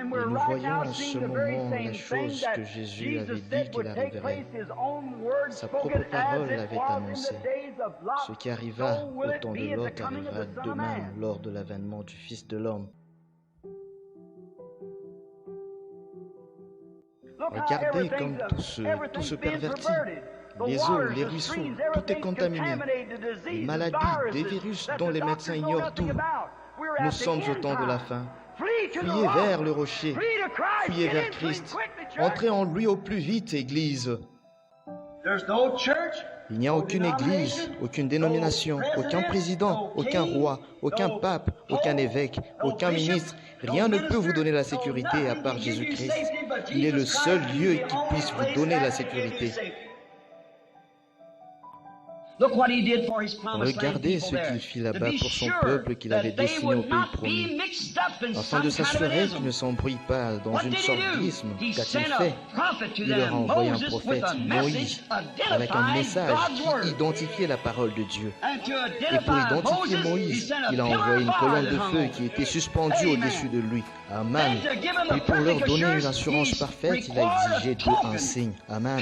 Et nous voyons en ce moment la chose que Jésus avait dit qu'il arriverait. Sa propre parole l'avait annoncé. Ce qui arriva au temps de Lot arrivera demain lors de l'avènement du Fils de l'homme. Regardez comme tout se pervertit. Les eaux, les ruisseaux, tout est contaminé. Des maladies, des virus dont les médecins ignorent tout. Nous sommes au temps de la fin. Fuyez vers le rocher, fuyez vers Christ. Entrez en lui au plus vite, Église. Il n'y a aucune église, aucune dénomination, aucun président, aucun roi, aucun pape, aucun évêque, aucun ministre. Rien ne peut vous donner la sécurité à part Jésus-Christ. Il est le seul lieu qui puisse vous donner la sécurité. Regardez ce qu'il fit là-bas pour son peuple qu'il avait destiné au pays promis. Afin de s'assurer qu'il ne s'embrouille pas dans une sorte d'isme, qu'a-t-il fait? Il leur a envoyé un prophète, Moïse, avec un message qui identifiait la parole de Dieu. Et pour identifier Moïse, il a envoyé une colonne de feu qui était suspendue au-dessus de lui, Amen. Et pour leur donner une assurance parfaite, il a exigé d'eux un signe, Amen.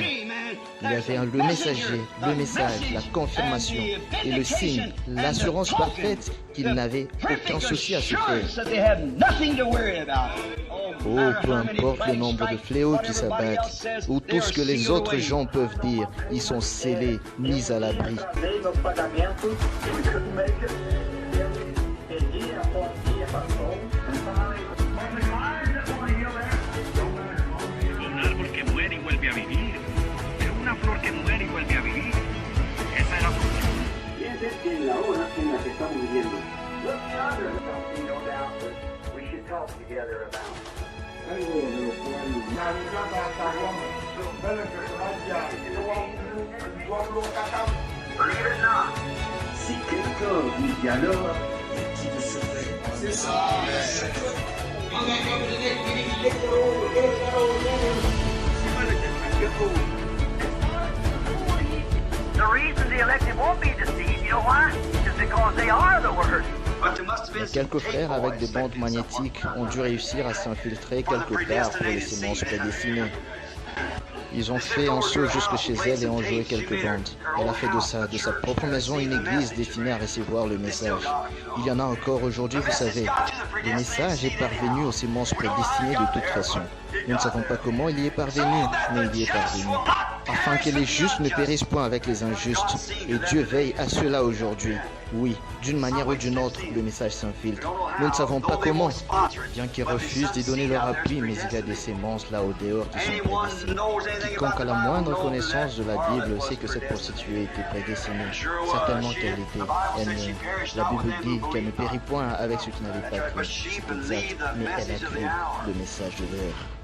Il y avait le messager, le message, la confirmation et le signe, l'assurance parfaite qu'ils n'avaient aucun souci à se faire. Oh, peu importe le nombre de fléaux qui s'abattent, ou tout ce que les autres gens peuvent dire, ils sont scellés, mis à l'abri. Si quelqu'un dit alors, qui ne se fait pas. C'est ça. The reason the elected won't be deceived, you know why? Is because they are the Word. Quelques frères avec des bandes magnétiques ont dû réussir à s'infiltrer quelque part pour les semences prédestinées. Ils ont fait un saut jusque chez elle et ont joué quelques bandes. Elle a fait de sa propre maison, une église destinée à recevoir le message. Il y en a encore aujourd'hui, vous savez. Le message est parvenu aux semences prédestinées de toute façon. Nous ne savons pas comment il y est parvenu, mais il y est parvenu. Afin que les justes ne périssent point avec les injustes. Et Dieu veille à cela aujourd'hui. Oui, d'une manière ou d'une autre, le message s'infiltre. Nous ne savons pas comment, bien qu'ils refusent d'y donner leur appui, mais il y a des semences là au dehors qui sont prédestinées. Quiconque a la moindre connaissance de la Bible sait que cette prostituée était prédestinée. Certainement qu'elle l'était. La Bible dit qu'elle ne périt point avec ceux qui n'avaient pas cru. C'est exact, mais elle a cru le message de l'heure.